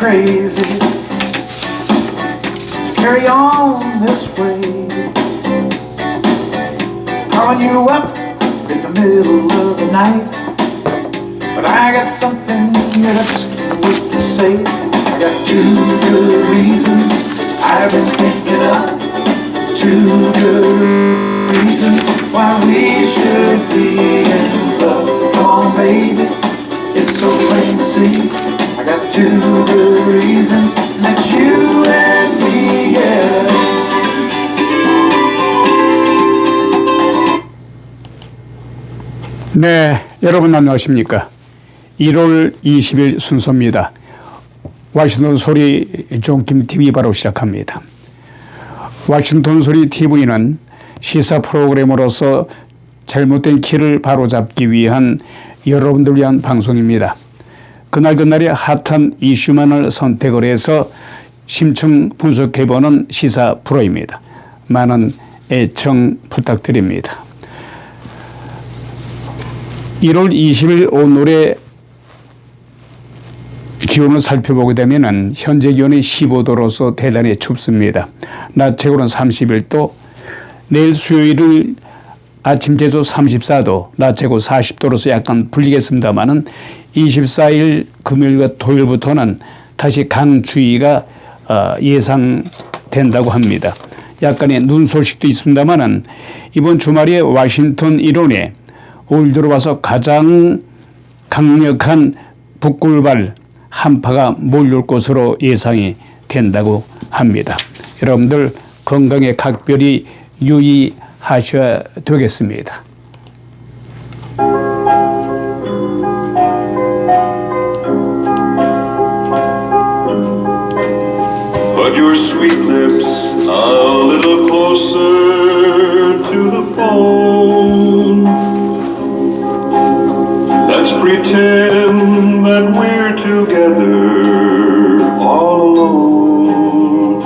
crazy. Carry on this way. Calling you up in the middle of the night, but I got something that I just can't wait to say. I got two good reasons I've been thinking of. Two good reasons why we should be in love. Come on, baby, it's so plain to see. I got two good reasons that you and me, yeah. 네, 여러분 안녕하십니까? 1월 20일 순서입니다. 워싱턴 소리 존킴 TV 바로 시작합니다. 워싱턴 소리 TV는 시사 프로그램으로서 잘못된 길을 바로잡기 위한 여러분들 위한 방송입니다. 그날그날의 핫한 이슈만을 선택을 해서 심층 분석해보는 시사 프로입니다. 많은 애청 부탁드립니다. 1월 20일 오늘의 기온을 살펴보게 되면 현재 기온이 15도로서 대단히 춥습니다. 낮 최고는 31도, 내일 수요일은 아침 제조 34도, 낮 최고 40도로서 약간 불리겠습니다만은 24일 금요일과 토요일부터는 다시 강추위가 예상된다고 합니다. 약간의 눈 소식도 있습니다만은 이번 주말에 워싱턴 일원에 올 들어와서 가장 강력한 북굴발 한파가 몰려올 것으로 예상이 된다고 합니다. 여러분들 건강에 각별히 유의하셔야 되겠습니다. Put your sweet lips a little closer to the phone. Let's pretend that we're together all alone.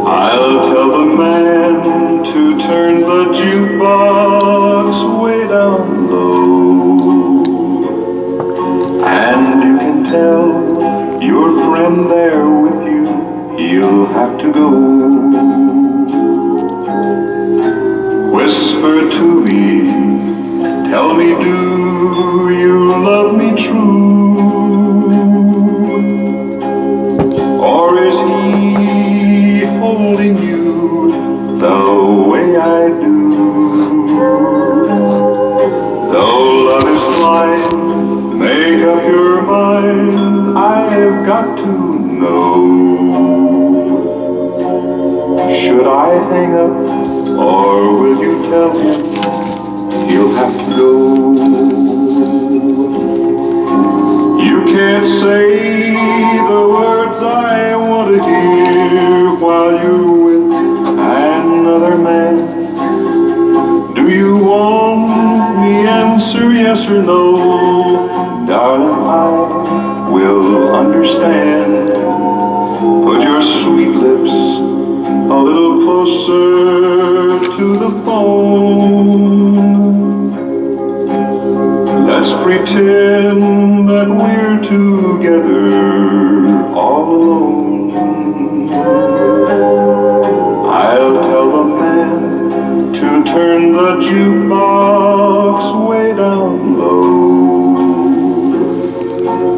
I'll tell the man to turn the jukebox way down low. And you can tell your friend there with you, he'll have to go. Whisper to me, tell me, do you love me true? Or is he holding you the way I do? Though love is blind, make up your mind, I've got to know. Should I hang up, or will you tell him he'll have to go? You can't say the words I want to hear while you're with another man. Do you want me answer yes or no? Darling, I will understand. Put your sweet lips a little closer to the phone. Let's pretend that we're together all alone. I'll tell the man to turn the jukebox way down low.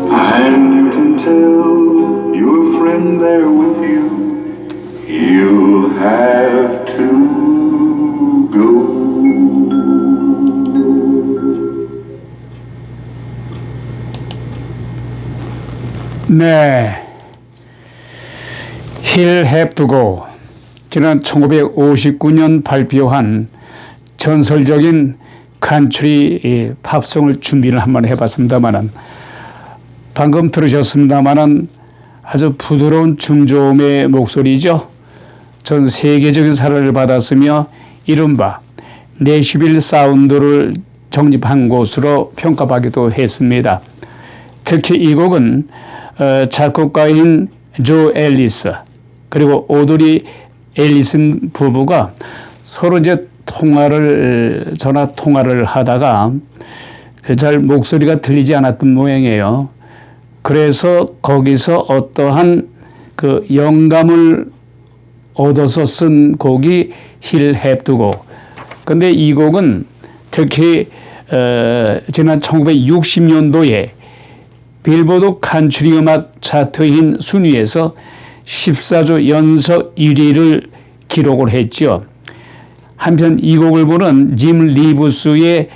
And you can tell your friend there with you, you'll have to go. 네, He'll Have to Go. 지난 1959년 발표한 전설적인 칸트리 팝송을 준비를 한번 해봤습니다만은 방금 들으셨습니다만은 아주 부드러운 중저음의 목소리죠. 전 세계적인 사랑을 받았으며 이른바 내슈빌 사운드를 정립한 곳으로 평가받기도 했습니다. 특히 이 곡은 작곡가인 조 앨리스 그리고 오드리 앨리슨 부부가 서로 이제 전화 통화를 하다가 잘 목소리가 들리지 않았던 모양이에요. 그래서 거기서 어떠한 그 영감을 얻어서 쓴 곡이 He'll Have to Go. 근데 이 곡은 특히 지난 1960년도에 빌보드 칸츄리 음악 차트인 순위에서 14주 연속 1위를 기록을 했죠. 한편 이 곡을 부른 짐 리브스의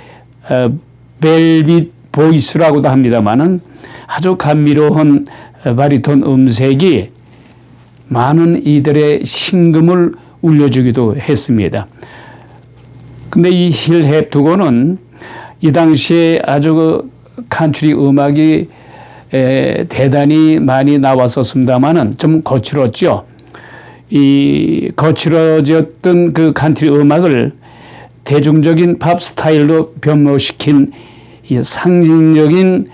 벨빗 보이스라고도 합니다만은 아주 감미로운 바리톤 음색이 많은 이들의 심금을 울려주기도 했습니다. 근데 이 He'll Have to Go는 이 당시에 아주 그 칸츄리 음악이 대단히 많이 나왔었습니다만은 좀 거칠었죠. 이 거칠어졌던 그 칸츄리 음악을 대중적인 팝 스타일로 변모시킨 이 상징적인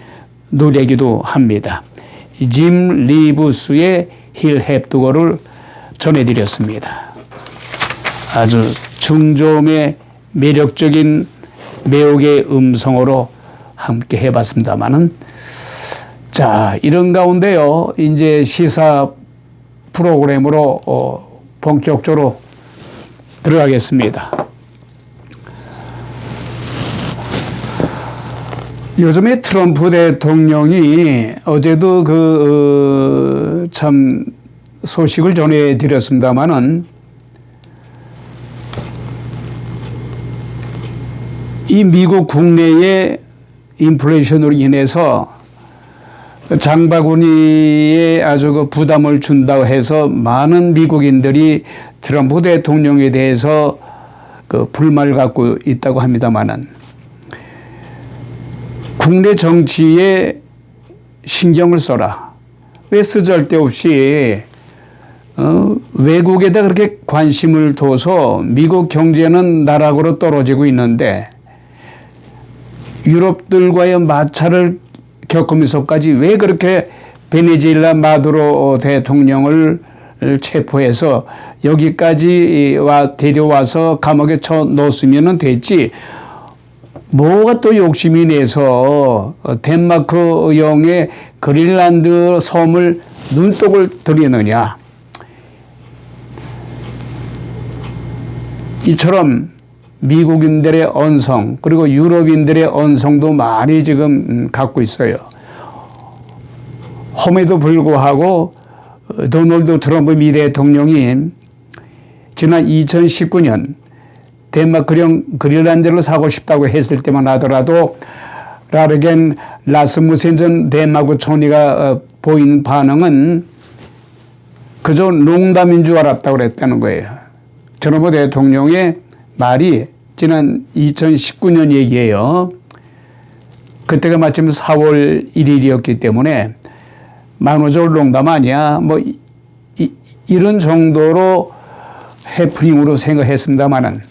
노래이기도 합니다. 짐 리브스의 He'll Have to Go를 전해드렸습니다. 아주 중저음의 매력적인 매혹의 음성으로 함께 해봤습니다만은, 자, 이런 가운데요, 이제 시사 프로그램으로 본격적으로 들어가겠습니다. 요즘에 트럼프 대통령이 어제도 참 소식을 전해드렸습니다만은, 이 미국 국내의 인플레이션으로 인해서 장바구니에 아주 그 부담을 준다고 해서 많은 미국인들이 트럼프 대통령에 대해서 그 불만을 갖고 있다고 합니다만은, 국내 정치에 신경을 써라. 왜 쓰잘데없이 외국에다 그렇게 관심을 둬서 미국 경제는 나락으로 떨어지고 있는데 유럽들과의 마찰을 겪으면서까지 왜 그렇게 베네수엘라 마두로 대통령을 체포해서 여기까지 데려와서 감옥에 쳐 넣었으면 됐지. 뭐가 또 욕심이 내서 덴마크형의 그린란드 섬을 눈독을 들이느냐. 이처럼 미국인들의 언성 그리고 유럽인들의 언성도 많이 지금 갖고 있어요. 험에도 불구하고 도널드 트럼프 미 대통령이 지난 2019년 덴마크령 그린란드를 사고 싶다고 했을 때만 하더라도 라르겐 라스무센 전 덴마크 총리가 보인 반응은 그저 농담인 줄 알았다고 그랬다는 거예요. 트럼프 대통령의 말이 지난 2019년 얘기예요. 그때가 마침 4월 1일이었기 때문에 만우절 농담 아니야. 뭐 이런 정도로 해프닝으로 생각했습니다만은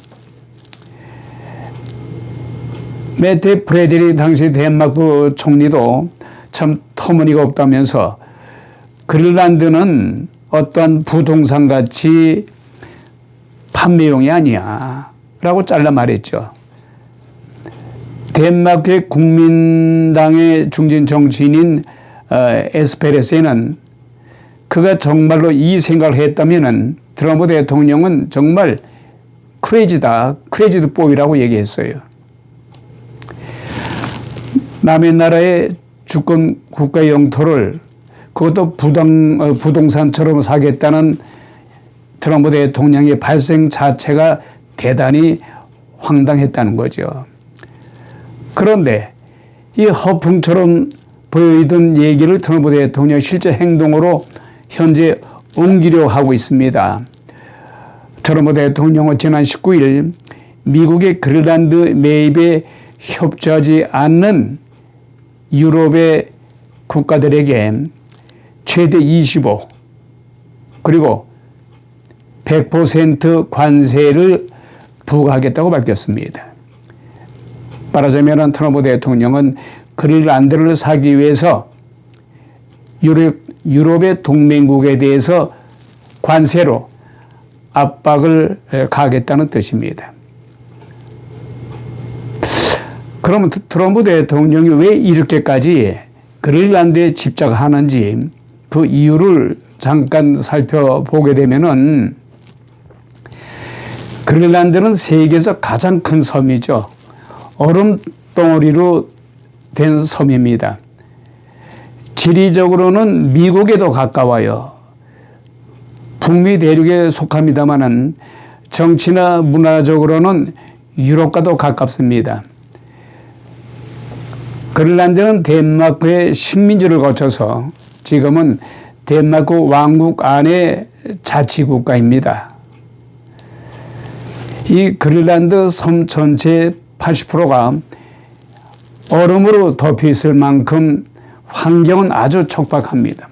메테 프레데리 당시 덴마크 총리도 참 터무니가 없다면서 그린란드는 어떠한 부동산 같이 판매용이 아니야 라고 잘라 말했죠. 덴마크의 국민당의 중진 정치인인 에스페레스는 그가 정말로 이 생각을 했다면은 트럼프 대통령은 정말 크레이지다, 크레이지드 보이라고 얘기했어요. 남의 나라의 주권 국가 영토를 그것도 부동산처럼 사겠다는 트럼프 대통령의 발생 자체가 대단히 황당했다는 거죠. 그런데 이 허풍처럼 보이던 얘기를 트럼프 대통령이 실제 행동으로 현재 옮기려 하고 있습니다. 트럼프 대통령은 지난 19일 미국의 그린란드 매입에 협조하지 않는 유럽의 국가들에게 최대 25 그리고 100% 관세를 부과하겠다고 밝혔습니다. 말하자면 트럼프 대통령은 그린란드를 사기 위해서 유럽의 동맹국에 대해서 관세로 압박을 가하겠다는 뜻입니다. 그러면 트럼프 대통령이 왜 이렇게까지 그린란드에 집착하는지 그 이유를 잠깐 살펴보게 되면은 그린란드는 세계에서 가장 큰 섬이죠. 얼음 덩어리로 된 섬입니다. 지리적으로는 미국에도 가까워요. 북미 대륙에 속합니다마는 정치나 문화적으로는 유럽과도 가깝습니다. 그린란드는 덴마크의 식민지를 거쳐서 지금은 덴마크 왕국 안의 자치국가입니다. 이 그린란드 섬 전체의 80%가 얼음으로 덮여 있을 만큼 환경은 아주 척박합니다.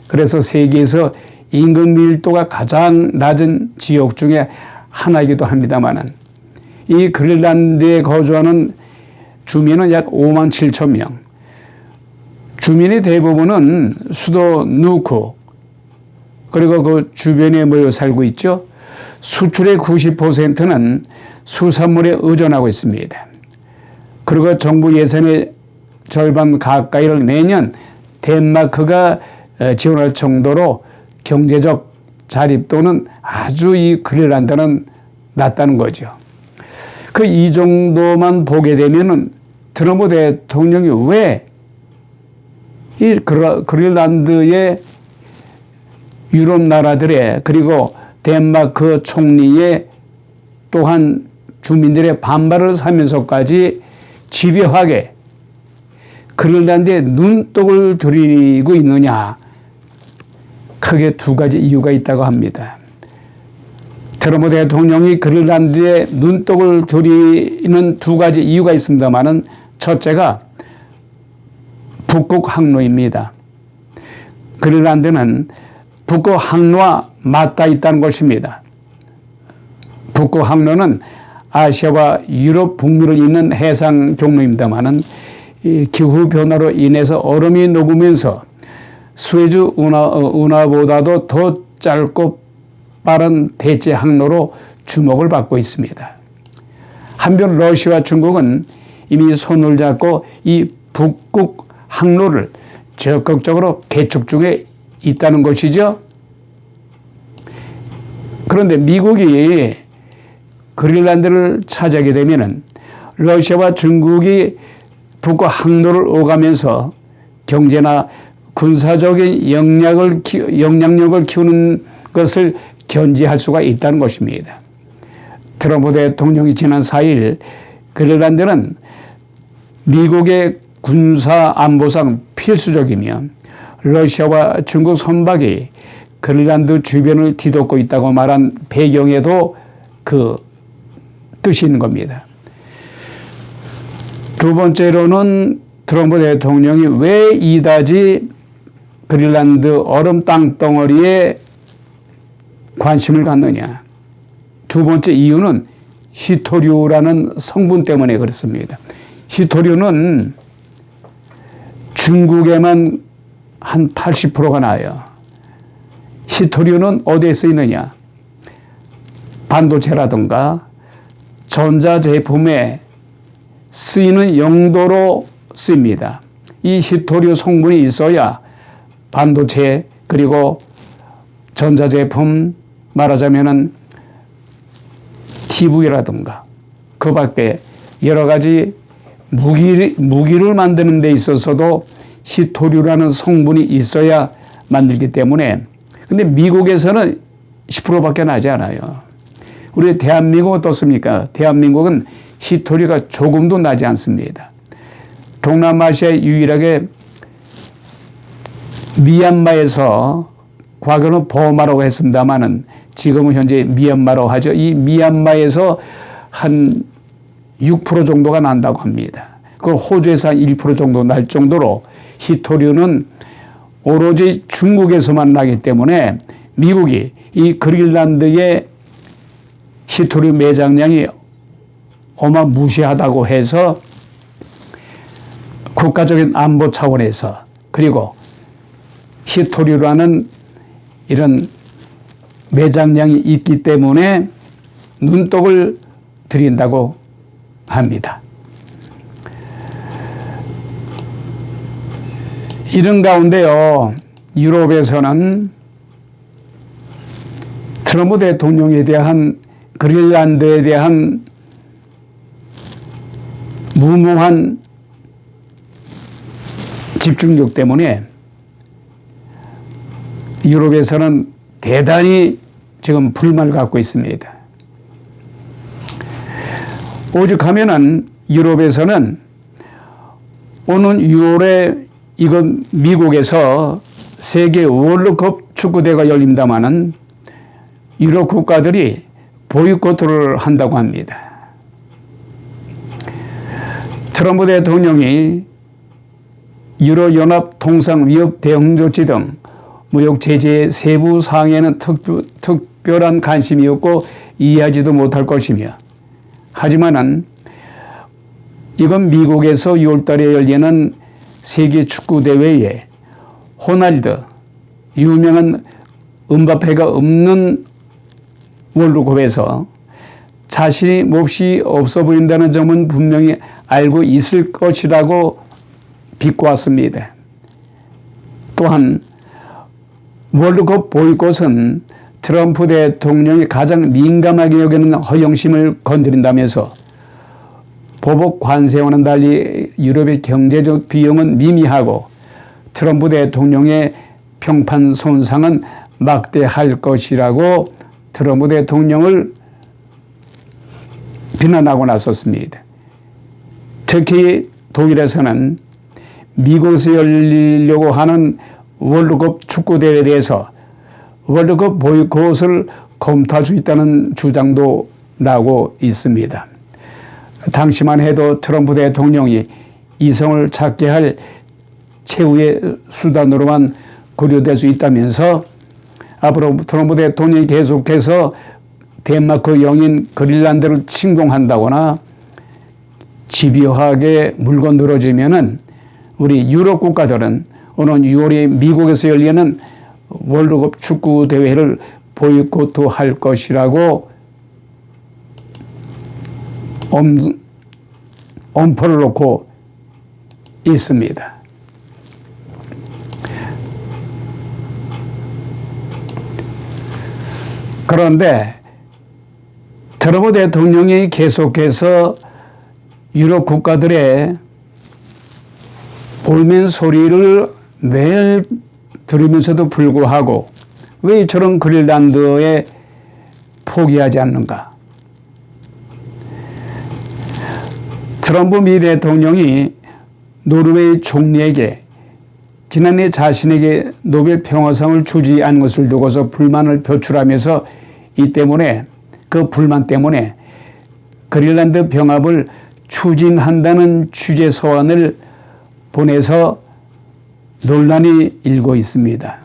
그래서 세계에서 인구 밀도가 가장 낮은 지역 중에 하나이기도 합니다만 이 그린란드에 거주하는 주민은 약 5만 7천 명. 주민의 대부분은 수도 누크 그리고 그 주변에 모여 살고 있죠. 수출의 90%는 수산물에 의존하고 있습니다. 그리고 정부 예산의 절반 가까이를 매년 덴마크가 지원할 정도로 경제적 자립도는 아주 이 그린란드는 낮다는 거죠. 그 이 정도만 보게 되면은 트럼프 대통령이 왜 이 그린란드의 유럽 나라들의 그리고 덴마크 총리의 또한 주민들의 반발을 사면서까지 집요하게 그린란드에 눈독을 들이고 있느냐. 크게 두 가지 이유가 있다고 합니다. 트럼프 대통령이 그린란드에 눈독을 들이는 두 가지 이유가 있습니다만은 첫째가 북극 항로입니다. 그린란드는 북극 항로와 맞닿아 있다는 것입니다. 북극 항로는 아시아와 유럽 북미를 잇는 해상 경로입니다만은 기후 변화로 인해서 얼음이 녹으면서 수에즈 운하보다도 더 짧고 빠른 대체 항로로 주목을 받고 있습니다. 한편 러시아와 중국은 이미 손을 잡고 이 북극 항로를 적극적으로 개척 중에 있다는 것이죠. 그런데 미국이 그린란드를 차지하게 되면은 러시아와 중국이 북극 항로를 오가면서 경제나 군사적인 영향력을 키우는 것을 견제할 수가 있다는 것입니다. 트럼프 대통령이 지난 4일 그린란드는 미국의 군사 안보상 필수적이며 러시아와 중국 선박이 그린란드 주변을 뒤덮고 있다고 말한 배경에도 그 뜻이 있는 겁니다. 두 번째로는 트럼프 대통령이 왜 이다지 그린란드 얼음 땅덩어리에 관심을 갖느냐. 두 번째 이유는 히토류라는 성분 때문에 그렇습니다. 히토류는 중국에만 한 80%가 나요. 히토류는 어디에 쓰이느냐? 반도체라든가 전자제품에 쓰이는 용도로 쓰입니다. 이 히토류 성분이 있어야 반도체 그리고 전자제품 말하자면은 TV라든가 그 밖에 여러 가지 무기를 만드는 데 있어서도 히토류라는 성분이 있어야 만들기 때문에 근데 미국에서는 10%밖에 나지 않아요. 우리 대한민국은 어떻습니까? 대한민국은 히토류가 조금도 나지 않습니다. 동남아시아에 유일하게 미얀마에서 과거는 버마라고 했습니다만은 지금은 현재 미얀마라고 하죠. 이 미얀마에서 한 6% 정도가 난다고 합니다. 그 호주에서 한 1% 정도 날 정도로 히토류는 오로지 중국에서만 나기 때문에 미국이 이 그린란드의 히토류 매장량이 어마무시하다고 해서 국가적인 안보 차원에서 그리고 히토류라는 이런 매장량이 있기 때문에 눈독을 들인다고 합니다. 이런 가운데요, 유럽에서는 트럼프 대통령에 대한 그린란드에 대한 무모한 집중력 때문에 유럽에서는 대단히 지금 불만을 갖고 있습니다. 오죽하면은 유럽에서는 오는 6월에 이건 미국에서 세계 월드컵 축구대회가 열립니다마는 유럽 국가들이 보이콧을 한다고 합니다. 트럼프 대통령이 유로연합 통상 위협 대응 조치 등 무역 제재의 세부 사항에는 특별한 관심이 없고 이해하지도 못할 것이며, 하지만은 이건 미국에서 6월 달에 열리는 세계 축구 대회에 호날두, 유명한 음바페가 없는 월드컵에서 자신이 몹시 없어 보인다는 점은 분명히 알고 있을 것이라고 비꼬았습니다. 또한 월드컵 보이콧은 트럼프 대통령이 가장 민감하게 여기는 허영심을 건드린다면서 보복 관세와는 달리 유럽의 경제적 비용은 미미하고 트럼프 대통령의 평판 손상은 막대할 것이라고 트럼프 대통령을 비난하고 나섰습니다. 특히 독일에서는 미국에서 열리려고 하는 월드컵 축구대회에 대해서 월드컵 보이콧을 검토할 수 있다는 주장도 나오고 있습니다. 당시만 해도 트럼프 대통령이 이성을 찾게 할 최후의 수단으로만 고려될 수 있다면서 앞으로 트럼프 대통령이 계속해서 덴마크 영인 그린란드를 침공한다거나 집요하게 물고 늘어지면은 우리 유럽 국가들은 오는 6월에 미국에서 열리는 월드컵 축구 대회를 보이콧할 것이라고 엄포를 놓고 있습니다. 그런데 트럼프 대통령이 계속해서 유럽 국가들의 볼멘 소리를 매일 들으면서도 불구하고 왜 저런 그린란드에 포기하지 않는가? 트럼프 미 대통령이 노르웨이 총리에게 지난해 자신에게 노벨 평화상을 주지 않은 것을 두고서 불만을 표출하면서 이 때문에 그 불만 때문에 그린란드 병합을 추진한다는 취재 서한을 보내서 논란이 일고 있습니다.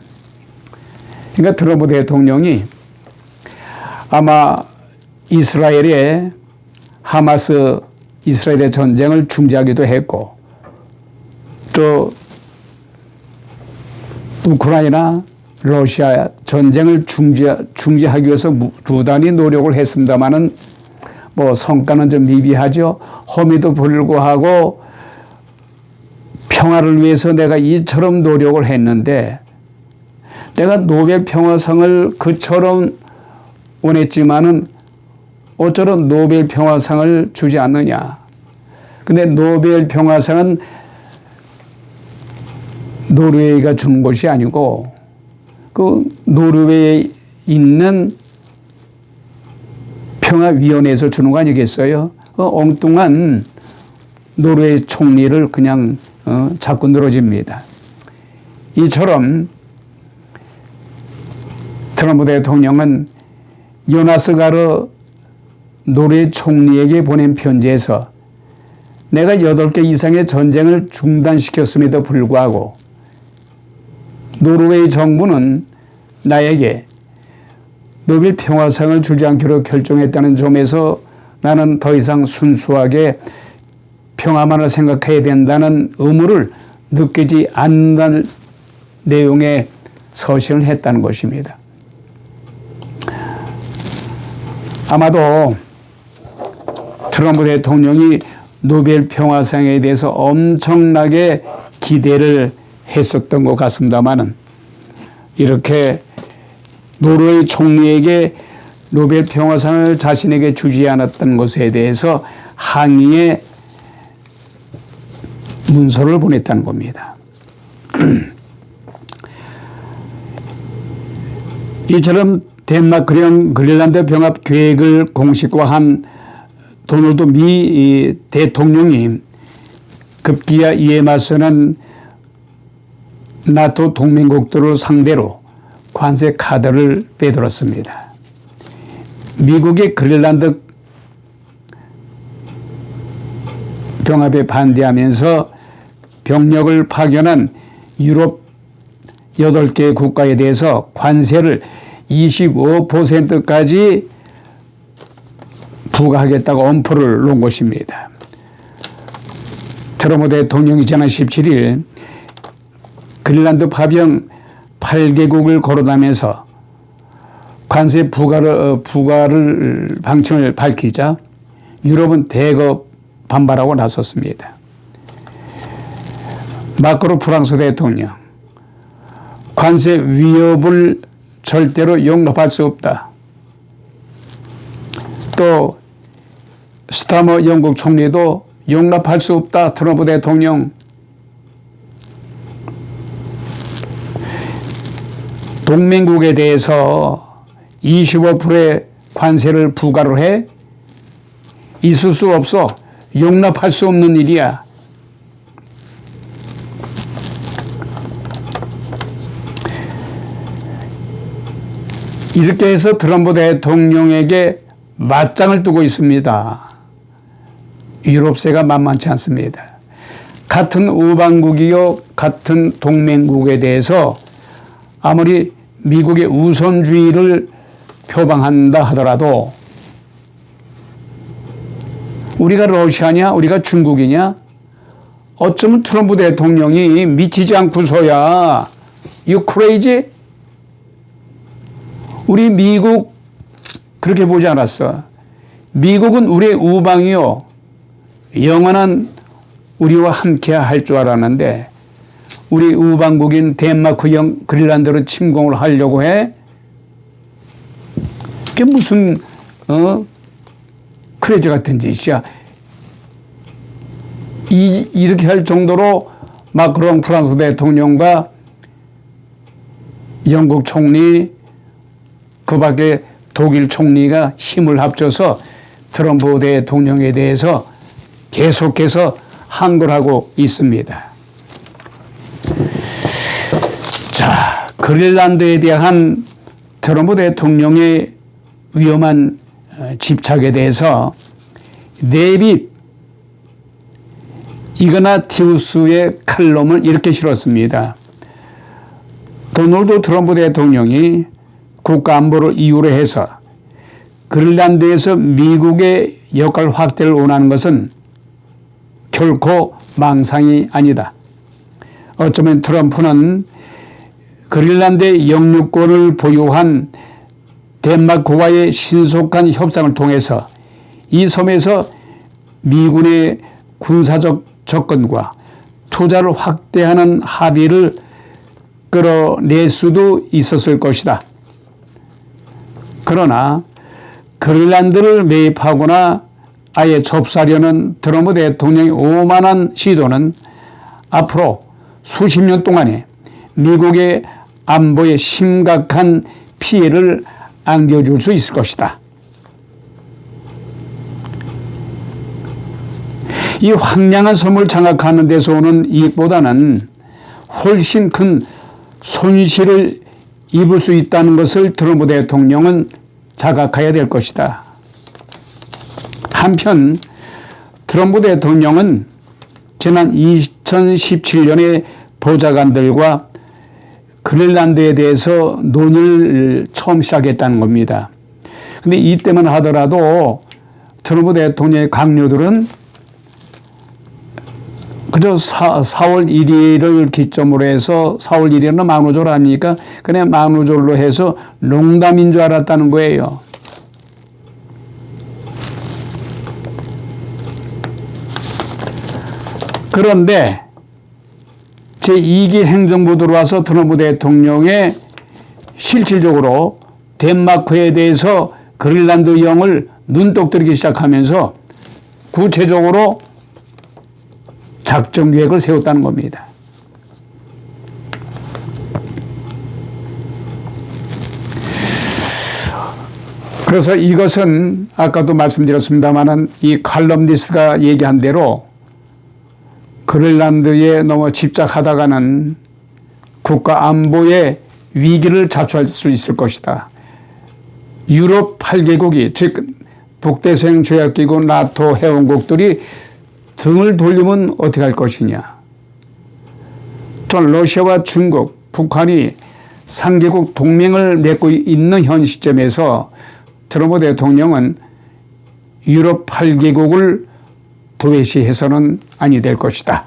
그러니까 트럼프 대통령이 아마 이스라엘의 하마스 이스라엘의 전쟁을 중지하기도 했고 또 우크라이나 러시아 전쟁을 중지하기 위해서 부단히 노력을 했습니다마는 뭐 성과는 좀 미비하죠. 험에도 불구하고 평화를 위해서 내가 이처럼 노력을 했는데 내가 노벨 평화상을 그처럼 원했지만은 어쩌면 노벨 평화상을 주지 않느냐. 근데 노벨 평화상은 노르웨이가 주는 것이 아니고 그 노르웨이에 있는 평화위원회에서 주는 거 아니겠어요? 엉뚱한 노르웨이 총리를 그냥 자꾸 늘어집니다. 이처럼 트럼프 대통령은 요나스 가르 노르웨이 총리에게 보낸 편지에서 내가 8개 이상의 전쟁을 중단시켰음에도 불구하고 노르웨이 정부는 나에게 노벨 평화상을 주지 않기로 결정했다는 점에서 나는 더 이상 순수하게 평화만을 생각해야 된다는 의무를 느끼지 않는 내용의 서신을 했다는 것입니다. 아마도 트럼프 대통령이 노벨 평화상에 대해서 엄청나게 기대를 했었던 것 같습니다만은 이렇게 노르웨이 총리에게 노벨 평화상을 자신에게 주지 않았던 것에 대해서 항의의 문서를 보냈다는 겁니다. 이처럼 덴마크령 그린란드 병합 계획을 공식화한 도널드 미 대통령이 급기야 이에 맞서는 나토 동맹국들을 상대로 관세 카드를 빼들었습니다. 미국이 그린란드 병합에 반대하면서 병력을 파견한 유럽 8개 국가에 대해서 관세를 25%까지 부과하겠다고 엄포를 놓은 것입니다. 트럼프 대통령이 지난 17일 그린란드 파병 8개국을 거론하면서 관세 부과를 방침을 밝히자 유럽은 대거 반발하고 나섰습니다. 마크로 프랑스 대통령, 관세 위협을 절대로 용납할 수 없다. 또 스타머 영국 총리도 용납할 수 없다. 트럼프 대통령. 동맹국에 대해서 25%의 관세를 부과를 해? 있을 수 없어. 용납할 수 없는 일이야. 이렇게 해서 트럼프 대통령에게 맞짱을 뜨고 있습니다. 유럽세가 만만치 않습니다. 같은 우방국이요, 같은 동맹국에 대해서 아무리 미국의 우선주의를 표방한다 하더라도 우리가 러시아냐, 우리가 중국이냐? 어쩌면 트럼프 대통령이 미치지 않고서야 You crazy? 우리 미국 그렇게 보지 않았어. 미국은 우리의 우방이요. 영원한 우리와 함께 할 줄 알았는데 우리 우방국인 덴마크형 그린란드를 침공을 하려고 해? 그게 무슨 크레이지 같은 짓이야. 이렇게 할 정도로 마크롱 프랑스 대통령과 영국 총리 그 밖에 독일 총리가 힘을 합쳐서 트럼프 대통령에 대해서 계속해서 항거를 하고 있습니다. 자, 그린란드에 대한 트럼프 대통령의 위험한 집착에 대해서 네빗 이그나티우스의 칼럼을 이렇게 실었습니다. 도널드 트럼프 대통령이 국가안보를 이유로 해서 그린란드에서 미국의 역할 확대를 원하는 것은 결코 망상이 아니다. 어쩌면 트럼프는 그린란드의 영유권을 보유한 덴마크와의 신속한 협상을 통해서 이 섬에서 미군의 군사적 접근과 투자를 확대하는 합의를 끌어낼 수도 있었을 것이다. 그러나 그린란드를 매입하거나 아예 접수하려는 트럼프 대통령의 오만한 시도는 앞으로 수십 년 동안에 미국의 안보에 심각한 피해를 안겨줄 수 있을 것이다. 이 황량한 섬을 장악하는 데서 오는 이익보다는 훨씬 큰 손실을 입을 수 있다는 것을 트럼프 대통령은 자각해야 될 것이다. 한편 트럼프 대통령은 지난 2017년에 보좌관들과 그린란드에 대해서 논의를 처음 시작했다는 겁니다. 그런데 이때만 하더라도 트럼프 대통령의 강요들은 그저 4월 1일을 기점으로 해서 4월 1일은 만우절 아닙니까? 그냥 만우절로 해서 농담인 줄 알았다는 거예요. 그런데 제2기 행정부 들어와서 트럼프 대통령의 실질적으로 덴마크에 대해서 그린란드형을 눈독 들이기 시작하면서 구체적으로 작전 계획을 세웠다는 겁니다. 그래서 이것은 아까도 말씀드렸습니다마는 이 칼럼니스트가 얘기한 대로 그린란드에 너무 집착하다가는 국가 안보의 위기를 자초할 수 있을 것이다. 유럽 8개국이 즉 북대서양 조약기구 나토 회원국들이 등을 돌리면 어떻게 할 것이냐. 또 러시아와 중국, 북한이 3개국 동맹을 맺고 있는 현 시점에서 트럼프 대통령은 유럽 8개국을 도외시해서는 아니 될 것이다.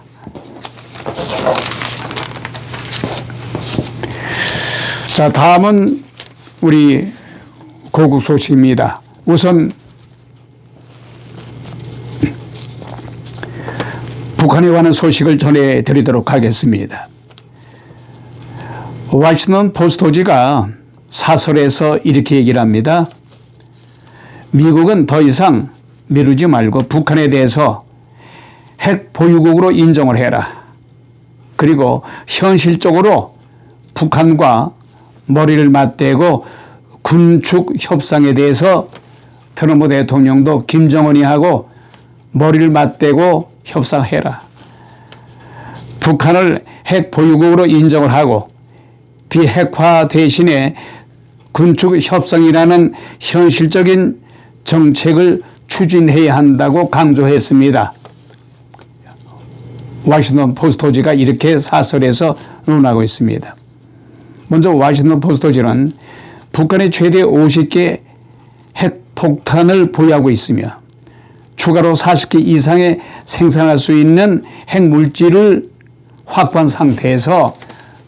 자, 다음은 우리 고국 소식입니다. 우선 북한에 관한 소식을 전해드리도록 하겠습니다. 워싱턴 포스트지가 사설에서 이렇게 얘기를 합니다. 미국은 더 이상 미루지 말고 북한에 대해서 핵 보유국으로 인정을 해라. 그리고 현실적으로 북한과 머리를 맞대고 군축 협상에 대해서 트럼프 대통령도 김정은이 하고 머리를 맞대고 협상해라. 북한을 핵 보유국으로 인정을 하고 비핵화 대신에 군축 협상이라는 현실적인 정책을 추진해야 한다고 강조했습니다. 워싱턴 포스트지가 이렇게 사설에서 논하고 있습니다. 먼저 워싱턴 포스트지는 북한이 최대 50개 핵폭탄을 보유하고 있으며 추가로 40개 이상의 생산할 수 있는 핵물질을 확보한 상태에서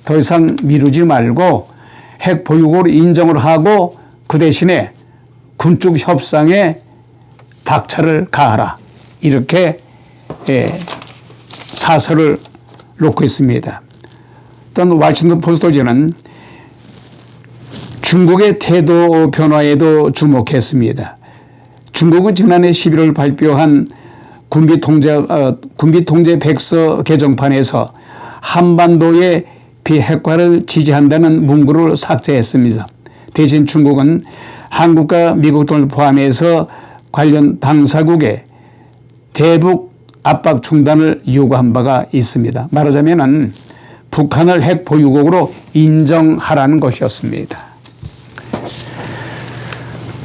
더 이상 미루지 말고 핵 보유국으로 인정을 하고 그 대신에 군축 협상에 박차를 가하라. 이렇게 사설을 놓고 있습니다. 또한 워싱턴 포스트지는 중국의 태도 변화에도 주목했습니다. 중국은 지난해 11월 발표한 군비통제 백서 개정판에서 한반도의 비핵화를 지지한다는 문구를 삭제했습니다. 대신 중국은 한국과 미국 등을 포함해서 관련 당사국에 대북 압박 중단을 요구한 바가 있습니다. 말하자면 북한을 핵 보유국으로 인정하라는 것이었습니다.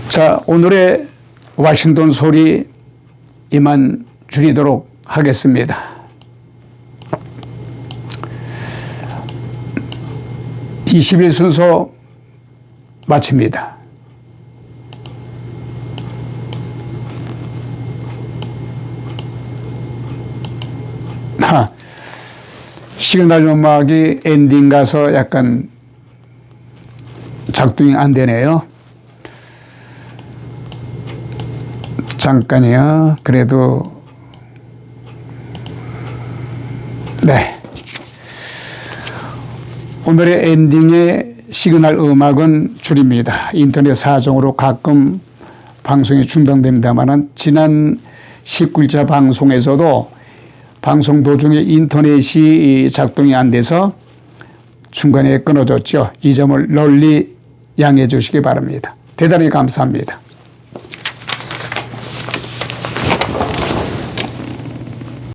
자, 오늘의 워싱턴 소리 이만 줄이도록 하겠습니다. (20일) 순서 마칩니다. 시그널 음악이 엔딩 가서 약간 작동이 안 되네요. 잠깐이요. 그래도 네. 오늘의 엔딩의 시그널 음악은 줄입니다. 인터넷 사정으로 가끔 방송이 중단됩니다만 지난 19일자 방송에서도 방송 도중에 인터넷이 작동이 안 돼서 중간에 끊어졌죠. 이 점을 널리 양해해 주시기 바랍니다. 대단히 감사합니다.